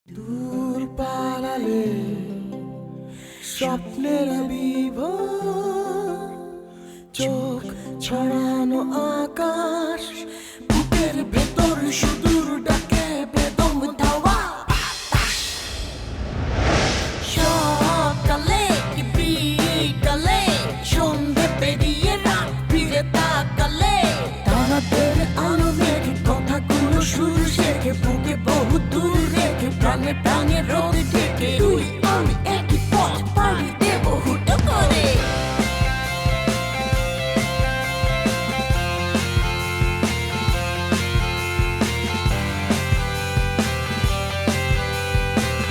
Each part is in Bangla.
দূর পালালে স্বপ্নের বিভোর, চোখ ছড়ানো আকাশ, বুকের ভেতর সুদূর ডাকে বেদম ধাওয়া বাতাস। সকালে কি বিকালে, সন্ধে পেরিয়ে রাত ফিরে তাকালে, তারাদের আলো মেঘে কথাগুলো সুর শেখে, বুকে বহু দূর রেখে প্রাণে প্রাণে রোদ ঢেকে, তুই আমি একই পথ পাড়ি দেব হুটো করে।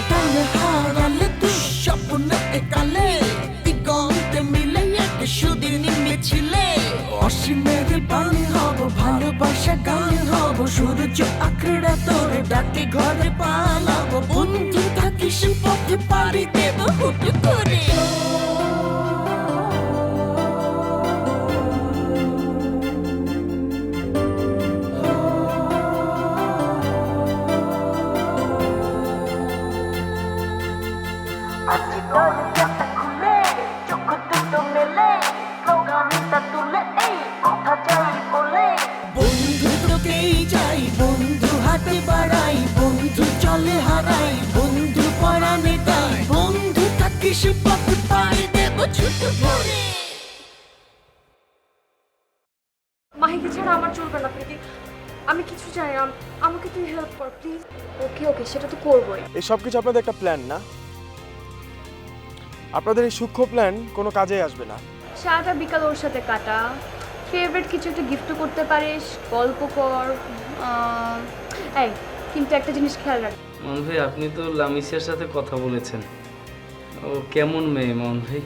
টানে হারালে দুঃস্বপ্ন একালে, দিগন্তে মিলে এক সুদিন মিছিলে, অসীমের পানি হব ভালোবাসা গান হব, সূর্য আঁকড়া তোরে ডাকে ঘরে পালাবো, বন্ধু থাকিস পথে পাড়ি দেব হুট করে। আজ দরজাটা খুলে চোখ দুটো মেলে, স্লোগানটা তুলে এই কথা যাই বলে, বন্ধু তোকেই যাই, বন্ধু হাতে বাড়াই, বন্ধু চলে হারাই, বন্ধু পরাণে গাই, বন্ধু থাকিস পথ পাড়ি দেব ছুট ভরে। মাহিকে ছাড়া আমার চলবে না প্রীতি, আমি কিছু চাই, আমাকে তুই হেল্প কর প্লিজ। ওকে ওকে, সেটা তো করবোই। এই সব কিছু আপনাদের একটা প্ল্যান না? আপনাদের এই সূক্ষ্ম প্ল্যান কোনো কাজে আসবে না। সারাটা বিকাল ওর সাথে কাটা, ফেভারিট কিছু একটা গিফট করতে পারিস, গল্প কর। এই কিন্তু একটা জিনিস খেয়াল রাখ। মোহন ভাই, আপনি তো লামিসিয়ার সাথে কথা বলেছেন, ও কেমন মেয়ে মোহন ভাই?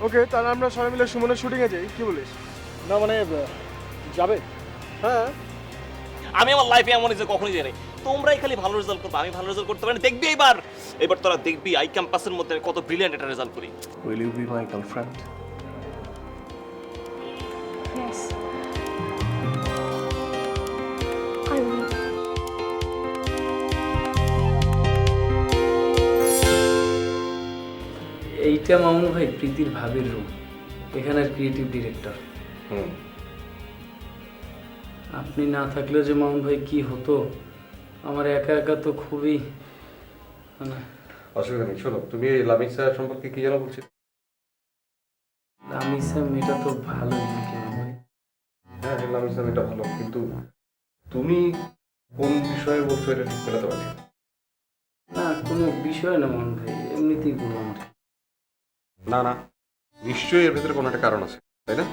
ওকে, তাহলে আমরা সবাই মিলে সুমনের শুটিংয়ে যাই, কি বলিস? না মানে যাবে? হ্যাঁ, আমি আমার লাইফে এমন যে কখনোই যাই নাই। তোমরাই খালি ভালো রেজাল্ট করবে, আমি ভালো রেজাল্ট করতে পারি না। দেখবি এবার তোরা দেখবি আই ক্যাম্পাসের মধ্যে কত ব্রিলিয়ান্ট একটা রেজাল্ট করি। Will you be my girlfriend? Yes. I will. এইটা মামুন ভাই প্রীতির ভাবির রুম, এখানের ক্রিয়েটিভ ডিরেক্টর। আপনি না থাকলেও যে মামুন ভাই কি হতো, আমার একা একা তো খুবই মানে। অসুবিধা নেই। শোনো, তুমি এই লামিসা সম্পর্কে কি জানো বলছি? লামিসা মেয়েটা তো ভালোই নাকি মামুন ভাই? হ্যাঁ, লামিসা মেয়েটা ভালো, কিন্তু তুমি কোন বিষয়ে বলছো এটা ঠিক করে পারছি না। না, কোনো বিষয় না মামুন ভাই, এমনিতেই বললাম আর কি। না না, নিশ্চয়ই এর ভেতরে কোনো একটা কারণ আছে, তাই না?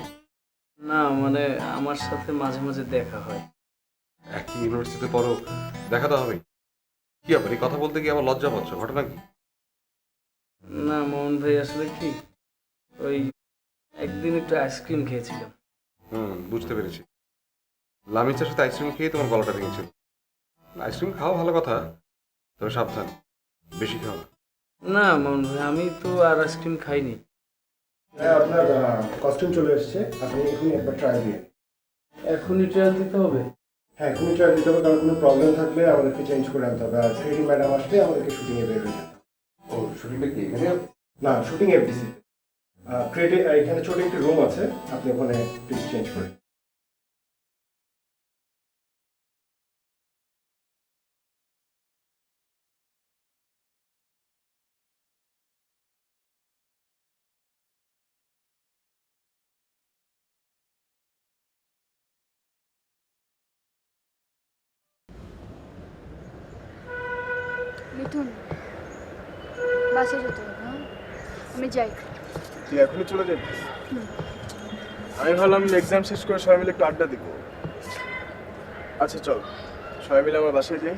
না মানে আমার সাথে মাঝে মাঝে দেখা হয়। একই ইউনিভার্সিটিতে পড়ো, দেখা তো হবেই। কি ব্যাপার, এই কথা বলতে গিয়ে আমার লজ্জা পাচ্ছ, ঘটনা কি? না মোহন ভাই, আসলে কি ওই একদিন একটু আইসক্রিম খেয়েছিলাম। বুঝতে পেরেছি। লামিসার সাথে আইসক্রিম খেয়ে তোমার গলাটা ভেঙেছিল। আইসক্রিম খাওয়া ভালো কথা, তবে সাবধান, বেশি খাও না। না মোহন ভাই, আমি তো আর আইসক্রিম খাইনি। হ্যাঁ, আপনার কস্টিউম চলে এসেছে, আপনি এখনই একবার ট্রায়াল দিন। এখনই ট্রায়াল দিতে হবে? হ্যাঁ, এখনই ট্রায়াল দিতে হবে, কারণ কোনো প্রবলেম থাকলে আমাদেরকে চেঞ্জ করে আনতে হবে। আর ক্রিয়েটিভ ম্যাডাম আসলে আমাদেরকে শুটিংয়ে বের হয়ে যেতে হবে। ও, শুটিংটা কি এখানে? না, শুটিং এফডিসি। ক্রিয়েটিভ এখানে ছোট একটি রুম আছে, আপনি ওখানে প্লিজ চেঞ্জ করে। মিথুন, বাসে যেতে হবে, হ্যাঁ? আমি যাই। তুই এখনই চলে যাবি? আমি ভাবলাম এক্সাম শেষ করে সবাই মিলে একটু আড্ডা দিব। আচ্ছা চল, সবাই মিলে আমার বাসায় যাই,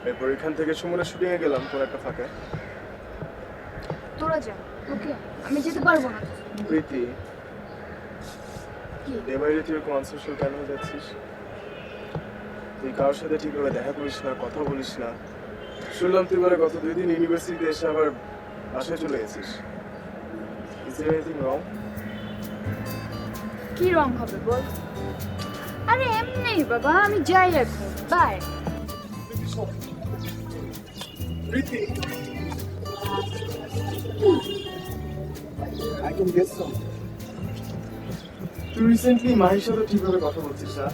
এরপর এখান থেকে সুমনের শুটিংয়ে গেলাম কোন একটা ফাঁকায়। তোরা যা, ওকে? আমি যেতে পারবো না। প্রীতি, কি? এবারে তুই কনসেশন কেন হয়ে যাচ্ছিস? তুই কারোর সাথে ঠিকভাবে দেখা করিস না, কথা বলিস না। শুনলাম তুই বলে গত 2 দিন ইউনিভার্সিটিতে এসে আবার বাসায় চলে গেছিস। Is there anything wrong? কি রং হবে বল? আরে এমনি বাবা, আমি যাই এখন, bye. Preeti, I can guess something. তুই রিসেন্টলি মাহির সাথে ঠিকভাবে কথা বলছিস না,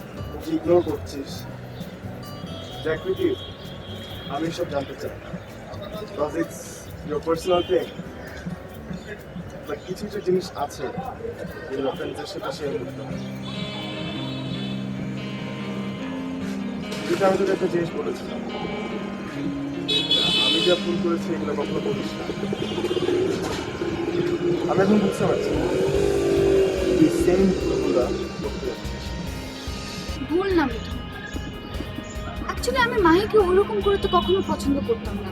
ইগনোর করছিস। দেখ প্রীতি, আমি সব জানতে চাই, because it's your personal thing. But কিছু কিছু জিনিস আছে যেগুলো ফ্রেন্ডসের সাথে শেয়ার করতে হয়। যেটা আমি তোকে একটা জিনিস বলেছিলাম, আমি যা ভুল করেছি এগুলো কখনো বলিস না। আমি এখন বুঝতে পারছি তুই সেম ভুলগুলো করতে যাচ্ছিস। ভুল না মিঠু, অ্যাকচুয়ালি আমি মাহিকে ওরকম করে তো কখনো পছন্দ করতাম না,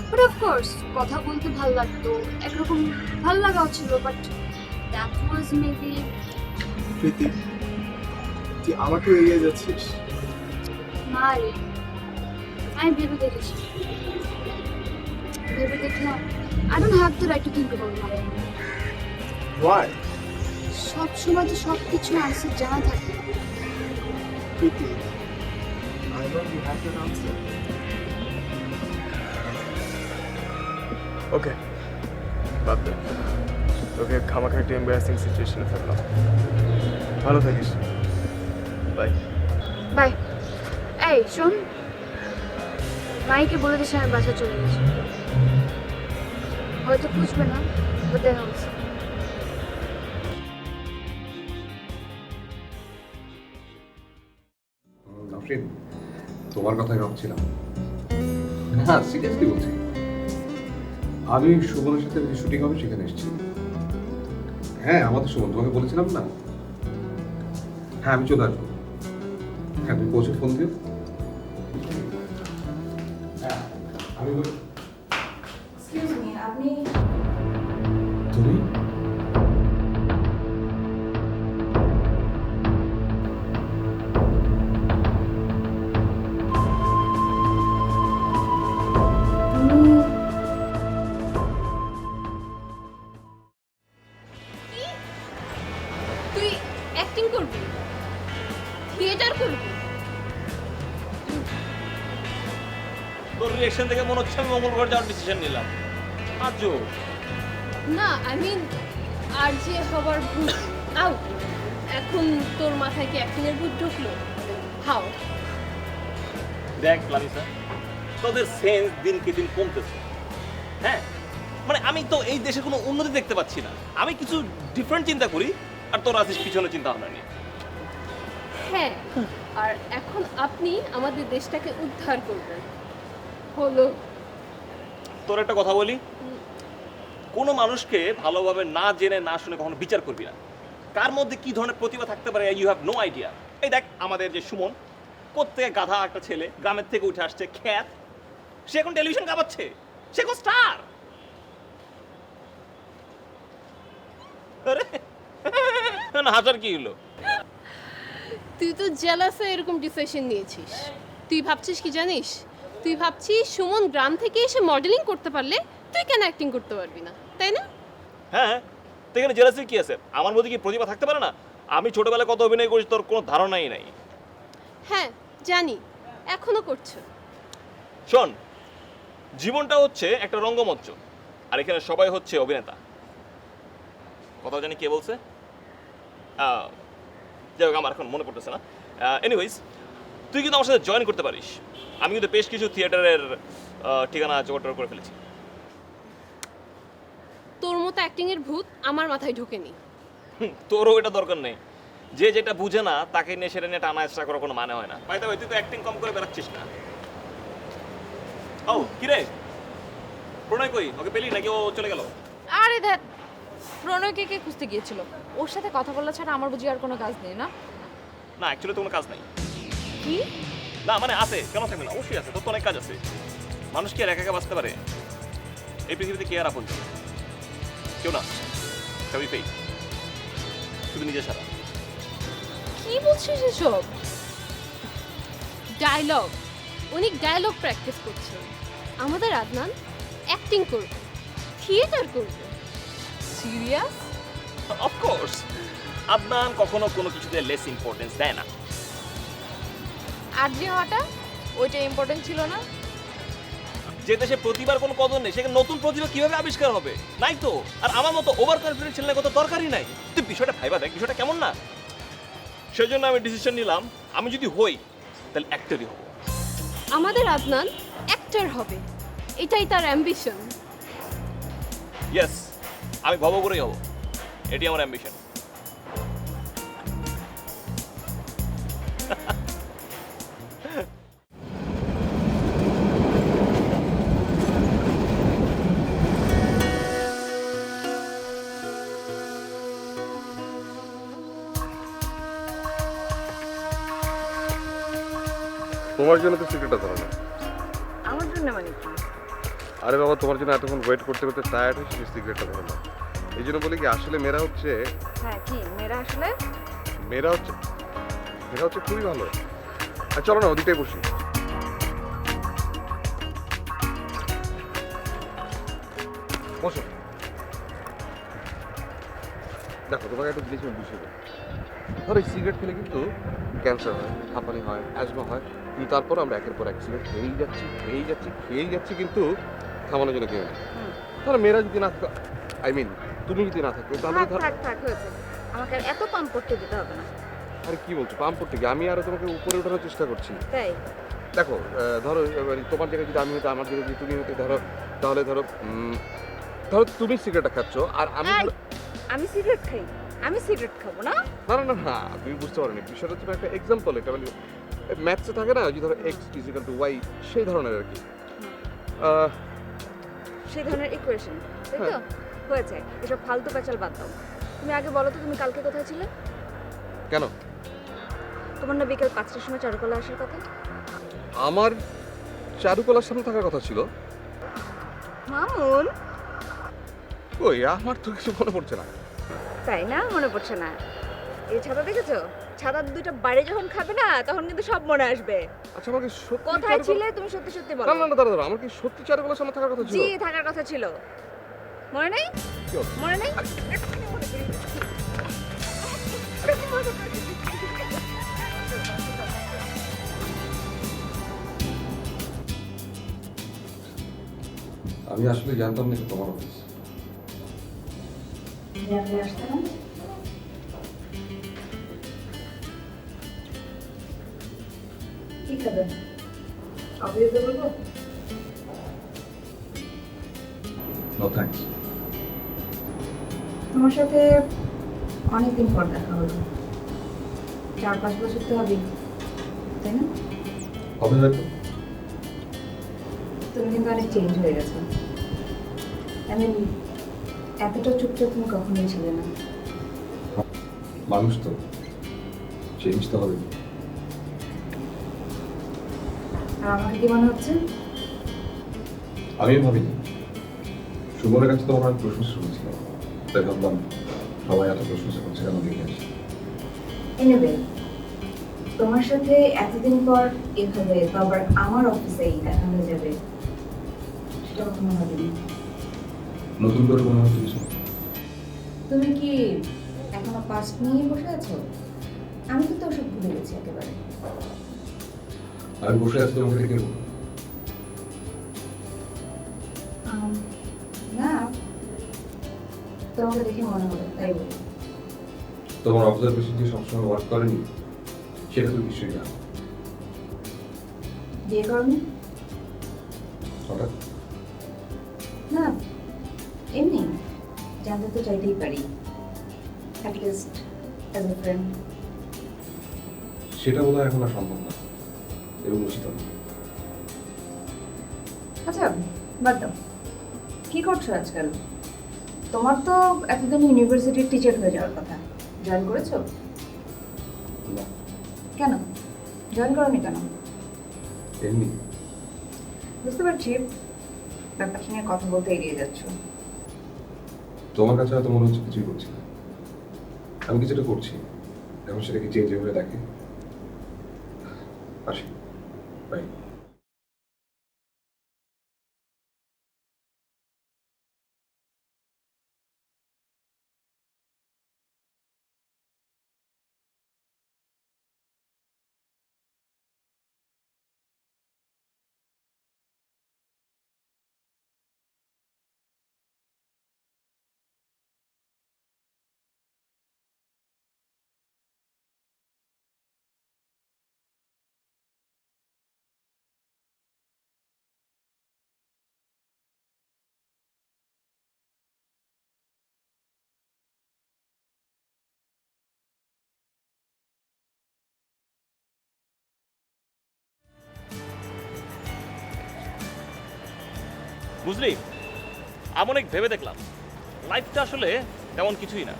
বাট অফকোর্স কথা বলতে ভালো লাগতো, একরকম ভালো লাগাও ছিল, বাট দ্যাট ওয়াজ মেবি। প্রীতি, তুই আমাকে এড়িয়ে যাচ্ছিস। না রে, আমি ভেবে দেখেছি, ভেবে দেখলাম I don't have the right to think about my. Why? সব সময় তো সব কিছু আনসার জানা থাকে। প্রীতি, I know you have that answer. Okay, বাদ দে, তোকে খামাখা একটা এম্বারাসিং সিচুয়েশনে ফেললাম। ভালো থাকিস, বাই। বাই। এই শোন, মাইকে বলে দিস আমি বাসা চলে গেছি। হয়তো খুঁজবে না, বাট দেন অলসো। নাফরিন, তোমার কথাই ভাবছিলাম। হ্যাঁ, সিরিয়াসলি বলছি, আমি সুমনের সাথে যে শুটিং হবে সেখানে এসেছি। হ্যাঁ, আমাদের সুমন, তোমাকে বলেছিলাম না? হ্যাঁ, আমি চলে আসবো। হ্যাঁ, তুমি পৌঁছে ফোন দিও। হ্যাঁ, আমি এক্সকিউজ মি, আপনি তুমি তুই অ্যাক্টিং করবি, থিয়েটার করবি? তোর রিঅ্যাকশন দেখে মনে হচ্ছে আমি মঙ্গলবার যাওয়ার ডিসিশন নিলাম। আজও না, আই মিন আর যে হবার ভূত আউট, এখন তোর মাথায় কি অ্যাক্টিং এর ভূত ঢুকলো? হাও? দেখ লামিসা, তোদের সেন্স দিনকে দিন কমতেছে। হ্যাঁ, মানে আমি তো এই দেশে কোনো উন্নতি দেখতে পাচ্ছি না। আমি কিছু ডিফারেন্ট চিন্তা করি আর তোর আসিস পিছনে চিন্তা ভাবনা নিয়ে। হ্যাঁ, আর এখন আপনি আমাদের দেশটাকে উদ্ধার করবেন। হলো তোর একটা কথা বলি, কোনো মানুষকে ভালোভাবে না জেনে না শুনে কখনো বিচার করবি না। কার মধ্যে কি ধরনের প্রতিভা থাকতে পারে ইউ হ্যাভ নো আইডিয়া। এই দেখ আমাদের যে সুমন, কোত্থেকে গাধা একটা ছেলে, গ্রামের থেকে উঠে আসছে খ্যাত, সে এখন টেলিভিশন কাঁপাচ্ছে, সে এখন স্টার। আরে না, হাজার কি হলো? তুই তো জেলাসে এরকম ডিসিশন নিয়েছিস। তুই ভাবছিস কি জানিস? তুই ভাবছিস সুমন গ্রাম থেকে এসে মডেলিং করতে পারলে তুই কেন অ্যাক্টিং করতে পারবি না, তাই না? হ্যাঁ, তো এখানে জেলাসি কি আছে? আমার মধ্যে কি প্রতিভা থাকতে পারে না? আমি ছোটবেলায় কত অভিনয় করেছি তোর কোনো ধারণাই নাই। হ্যাঁ জানি, এখনো করছো। শোন, জীবনটা হচ্ছে একটা রঙ্গমঞ্চ, আর এখানে সবাই হচ্ছে অভিনেতা। কথা জানি কে বলছে, যাই হোক আমার এখন মনে পড়তেছে না। এনিওয়েজ, তুই কিন্তু আমার সাথে জয়েন করতে পারিস। আমি কিন্তু বেশ কিছু থিয়েটারের ঠিকানা জোগাড় করে ফেলেছি। তোর মতো অ্যাক্টিং এর ভূত আমার মাথায় ঢোকেনি। তোরও এটা দরকার নেই। যে যেটা বুঝে না তাকে নিয়ে সেটা নিয়ে টানা এক্সট্রা করার কোনো মানে হয় না। ভাই তুই তো অ্যাক্টিং কম করে বেড়াচ্ছিস না। ও কিরে, প্রণয় কই? ওকে পেলি নাকি ও চলে গেল? আরে ধ্যাত, প্রণয়কে কে খুঁজতে গিয়েছিল? ওর সাথে কথা বলা ছাড়া আমার বুঝি আর কোনো কাজ নেই না? না, অ্যাকচুয়ালি তো কোনো কাজ নাই। কি? না মানে আছে, কেন থাকবে না? অবশ্যই আছে, তোর তো অনেক কাজ আছে। মানুষ কি আর একা একা বাঁচতে পারে? এই পৃথিবীতে কে আর আপন? কেউ না, সবই ফেক, শুধু নিজে ছাড়া। কি বলছিস এসব? ডায়লগ, অনেক ডায়লগ প্র্যাকটিস করছে। আমাদের আদনান অ্যাক্টিং করবে, থিয়েটার করবে। সিরিয়াস? অফকোর্স, আদনান কখনো কোনো কিছুতে লেস ইম্পর্টেন্স দেয় না। আর যে হওয়াটা, ওইটা ইম্পর্টেন্ট ছিল না? যে দেশে প্রতিভার কোনো কদর নেই সেখানে নতুন প্রতিভা কিভাবে আবিষ্কার হবে? নাই তো। আর আমার মতো ওভার কনফিডেন্ট ছেলে কত দরকারই নাই। তুই বিষয়টা ভাইবা দেখ, বিষয়টা কেমন না? সেজন্য আমি ডিসিশন নিলাম, আমি যদি হই তাহলে অ্যাক্টরই হব। আমাদের আদনান অ্যাক্টর হবে, এটাই তার অ্যাম্বিশন। ইয়েস, আমি ভবঘুরেই হব, এটি আমার অ্যাম্বিশন। তোমার জন্য তো সিগারেটটা ধরো না। আমার জন্য মানে কি? আরে বাবা, তোমার জন্য এতক্ষণ ওয়েট করতে করতে টায়ার্ড হয়েছে, সিগারেটটা ধরো না। এই জন্য বলি কি, আসলে মেয়েরা হচ্ছে মেয়েরা হচ্ছে খুবই ভালো। আর চলো না ওদিকটাই বসি। বসো। দেখো, তোমাকে একটা জিনিস আমি বুঝিয়ে দেবো। ধরো এই সিগারেট খেলে কিন্তু ক্যান্সার হয়, হাঁপানি হয়, অ্যাজমা হয়, কিন্তু তারপর আমরা একের পর এক সিগারেট খেয়েই যাচ্ছি কিন্তু থামানোর জন্য কেউ নেই। ধরো মেয়েরা যদি না থাকতো, তুমি যদি না থাকতো তাহলে আমাকে এত পাম্প করতে দিতে হবে না। আরে কি বলছো, পাম্প করতে গিয়ে আমি আরো তোমাকে উপরে ওঠানোর চেষ্টা করছি। তাই দেখো, ধরো তোমার জায়গায় যদি আমি হতো, আমার জায়গায় যদি তুমি হতে, তাহলে ধরো তুমি সিগারেটটা খাচ্ছ আর আমি সিগারেট খাই, আমি সিগারেট খাবো না। না না না না, তুমি বুঝতে পারোনি। বিষয়টা হচ্ছে একটা এক্সাম্পল, এটা মানে ম্যাথসে থাকে না, যে ধরো এক্স ইজিক্যাল টু ওয়াই, সেই ধরনের আর কি। সেই ধরনের ইকুয়েশন, তাই তো? হয়েছে, এসব ফালতু প্যাচাল বাদ দাও। তুমি আগে বলো তো, তুমি কালকে কোথায় ছিলে? কেন? তোমার না বিকেল 5টার সময় চারুকলা আসার কথা? আমার চারুকলার সামনে থাকার কথা ছিল। মামুন, কই, আমার তো কিছু মনে পড়ছে না। তাই না? মনে পড়ছে না? এই ছাতা দেখেছো? ছাতার দুইটা বাড়ি যখন খাবে না, তখন কিন্তু সব মনে আসবে। আচ্ছা, আমার কি সত্যি কোথায় ছিলে তুমি? সত্যি সত্যি বলো। না না না, দাঁড়া, আমার কি সত্যি চারুকলার সামনে থাকার কথা ছিল? জি, থাকার কথা ছিল। মনে নেই? কি হলো? মনে নেই? আমি আসলে জানতাম না তোমার অফিস। কি খাবে? অফিসে বলবো? No thanks. তোমার সাথে অনেকদিন পর দেখা হলো। 4-5 বছর তো হবেই, তাই না? হবে হয়তো। তুমি কিন্তু অনেক চেঞ্জ হয়ে গেছো। এতটা চুপচাপ তুমি কখনোই ছিলে না। মানুষ তো চেঞ্জ তো হবে। আর আমাকে কি মনে হচ্ছে? আমি ভাবিনি। সুমনের কাছে তো আমার প্রশংসা শুনেছিলাম, তাই ভাবলাম সবাই এত প্রশংসা করছে কেন, দেখে আসি। এনিওয়ে, তোমার সাথে এতদিন পর এভাবে আবার আমার অফিসেই দেখা হয়ে যাবে, সেটা কখনো ভাবিনি। নতুন করে মনে হচ্ছে কিছু। তুমি কি এখনো পাস্ট নিয়ে বসে আছো? আমি কিন্তু ওসব ভুলে গেছি একেবারে। আমি বসে আছি তোমাকে ডেকে নেবো। না, তোমাকে দেখে মনে হলো তাই বলি। তোমার অবজারভেশন যে সবসময় ওয়ার্ক করেনি সেটা তো নিশ্চয়ই জানো। বিয়ে করনি? হঠাৎ? না, এমনি জানতে তো চাইতেই পারি, অ্যাটলিস্ট অ্যাজ এ ফ্রেন্ড। সেটা বোধহয় এখন আর সম্ভব না, এবং উচিত না। আচ্ছা, বাদ দাও। কি করছো আজকাল? তোমার তো এতদিন ইউনিভার্সিটির টিচার হয়ে যাওয়ার কথা। জয়েন করেছো? না, কেন জয়েন করোনি কেন? এমনি। বুঝতে পারছি ব্যাপারটা নিয়ে কথা বলতে এড়িয়ে যাচ্ছ। তোমার কাছে হয়তো মনে হচ্ছে কিছুই করছি না, আমি কিছুটা করছি। এখন সেটাকে চেঞ্জ হয়ে দেখে। আসি, বাই। বুঝলি, আমি অনেক ভেবে দেখলাম লাইফটা আসলে তেমন কিছুই না।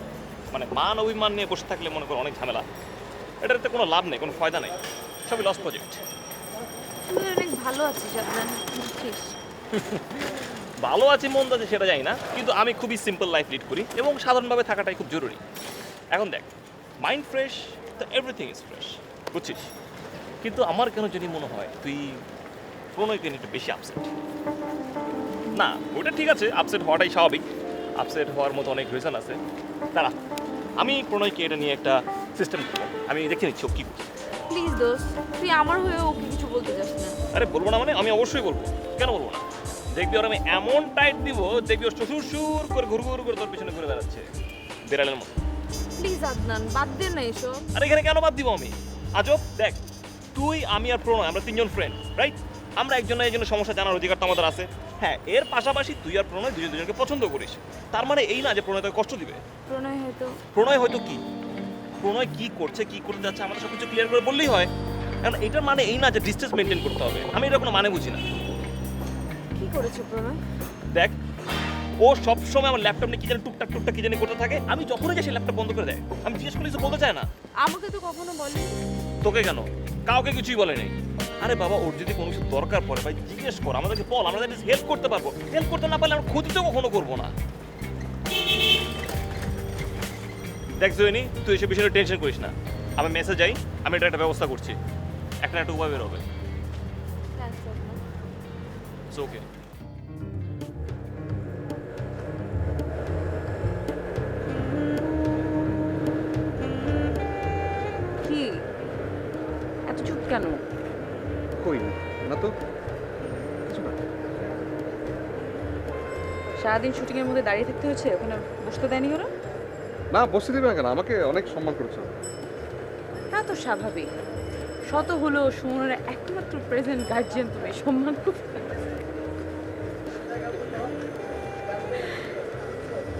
মানে মান অভিমান নিয়ে বসে থাকলে মনে করো অনেক ঝামেলা, এটাতে কোনো লাভ নেই, কোনো ফায়দা নেই, সবই লস প্রজেক্ট। তুই অনেক ভালো আছিস আপনার, বুঝছিস? ভালো আছে মন্দ আছে সেটা জানি না, কিন্তু আমি খুবই সিম্পল লাইফ লিড করি এবং সাধারণভাবে থাকাটাই খুব জরুরি। এখন দেখ, মাইন্ড ফ্রেশ তো এভরিথিং ইজ ফ্রেশ, বুঝছিস? কিন্তু আমার কেন যদি মনে হয় তুই প্রণয়কে নিয়ে একটু বেশি আপসেট। না ওটা ঠিক আছে, আপসেট হওয়াটাই স্বাভাবিক, আপসেট হওয়ার মতো অনেক রিজন আছে। দাঁড়া, আমি প্রণয়কে এটা নিয়ে একটা সিস্টেম করবো, আমি দেখে নিচ্ছি ও কী করছে। প্লিজ দোস্ত, তুই আমার হয়ে ওকে কিছু বলতে যাস না। আরে বলবো না মানে, আমি অবশ্যই বলবো, কেন বলবো না? দেখবি ওর আমি এমন টাইট দিব, দেখবি ওর শ্বশুর সুর করে ঘুর ঘুর করে তোর পিছনে ঘুরে বেড়াচ্ছে বিড়ালের মতো। প্লিজ আদনান, বাদ দে না এসব। আর এখানে কেন বাদ দিব আমি? আজব, দেখ তুই আমি আর প্রণয় আমরা তিনজন ফ্রেন্ড, রাইট? আমরা একজনের একজনের সমস্যা জানার অধিকার তো আমাদের আছে। হ্যাঁ, এর পাশাপাশি তুই আর প্রণয় দুজন দুজনকে পছন্দ করিস, তার মানে এই না যে প্রণয় তোকে কষ্ট দিবে। প্রণয় হয়তো কি, প্রণয় কি করছে কি করতে যাচ্ছে আমাদের সব কিছু ক্লিয়ার করে বললেই হয়। কারণ এটার মানে এই না যে ডিস্টেন্স মেনটেন করতে হবে, আমি এটা কোনো মানে বুঝি না। কি করেছে প্রণয়? দেখ, ও সবসময় আমার ল্যাপটপ নিয়ে কি জানি টুকটাক টুকটাক কি জানি করতে থাকে, আমি যখনই যাই সে ল্যাপটপ বন্ধ করে দেয়। আমি জিজ্ঞেস করলে কিছু বলতে চায় না। আমাকে তো কখনো বলেনি। তোকে কেন? কাউকে কিছুই বলে নেই। আরে বাবা, ওর যদি কোনো কিছু দরকার পড়ে ভাই জিজ্ঞেস কর, আমাদেরকে বল, আমরা হেল্প করতে পারবো। হেল্প করতে না পারলে আমরা ক্ষতি তো কখনো করবো না। দেখ জয়নি, তুই এসব বিষয়ে টেনশন করিস না, আমি মেসেজ যাই, আমি এটা একটা ব্যবস্থা করছি, একটা না একটা উপায় বের হবে। ওকে। কি এত চুপ কেন? কই না তো, কিছু না। সারাদিন শুটিং এর মধ্যে দাঁড়িয়ে থাকতে হয়েছে, ওখানে বসতে দেয়নি ওরা? না, বসতে দিবে না কেন? আমাকে অনেক সম্মান করেছো। হ্যাঁ তো স্বাভাবিক, শত হলো সুমনের একমাত্র প্রেজেন্ট গার্জিয়ান, তুমি সম্মান করবে।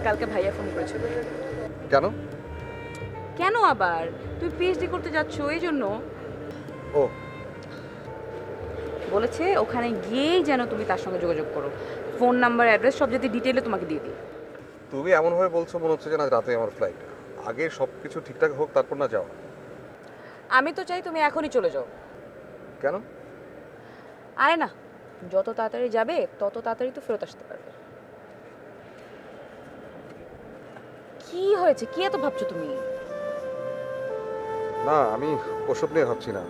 কালকে ভাইয়া ফোন করেছিল। কেন? কেন আবার? তুই পিএইচডি করতে যাচ্ছ এই জন্য। ও বলেছে ওখানে গিয়েই যেন তুমি তার সঙ্গে যোগাযোগ করো, ফোন নাম্বার অ্যাড্রেস সব যদি ডিটেইলে তোমাকে দিয়ে দিই। তুমি এমনভাবে বলছো মনে হচ্ছে যে না রাতে আমার ফ্লাইট, আগে সব কিছু ঠিকঠাক হোক তারপর না যাও। আমি তো চাই তুমি এখনই চলে যাও। কেন? আরে না, যত তাড়াতাড়ি যাবে তত তাড়াতাড়ি তো ফেরত আসতে পারবে। কি হয়েছে, কি এত ভাবছো তুমি? না, আমি ওসব নিয়ে ভাবছি না।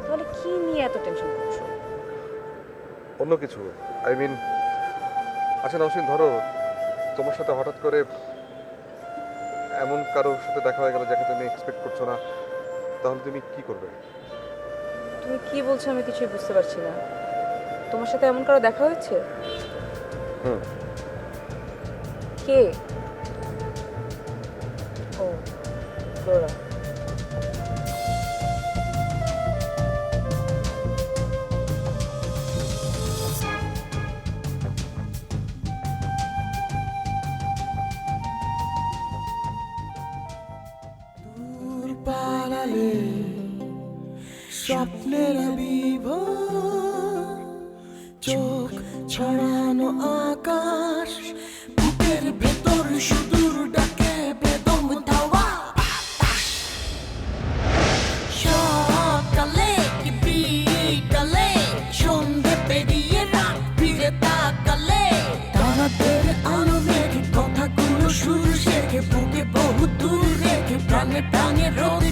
তাহলে কি নিয়ে এত টেনশন করছো? অন্য কিছু, আই মিন। আচ্ছা নওশিন, ধরো তোমার সাথে হঠাৎ করে এমন কারোর সাথে দেখা হয়ে গেল যাকে তুমি এক্সপেক্ট করছো না, তাহলে তুমি কি করবে? তুমি কি বলছো আমি কিছুই বুঝতে পারছি না। তোমার সাথে এমন কারো দেখা হয়েছে? হুম। কে? ও ফ্লোরা। দূর পালালে স্বপ্নের বিভোর, চোখ ছড়ানো আকাশ, বুকের ভেতর সুদূর ডাকে বেদম ধাওয়া বাতাস। সকালে কি বিকালে, সন্ধে পেরিয়ে রাত ফিরে তাকালে, তারাদের আলো মেঘে কথাগুলো সুর শেখে, বুকে বহু দূর রেখে প্রাণে প্রাণে রোদ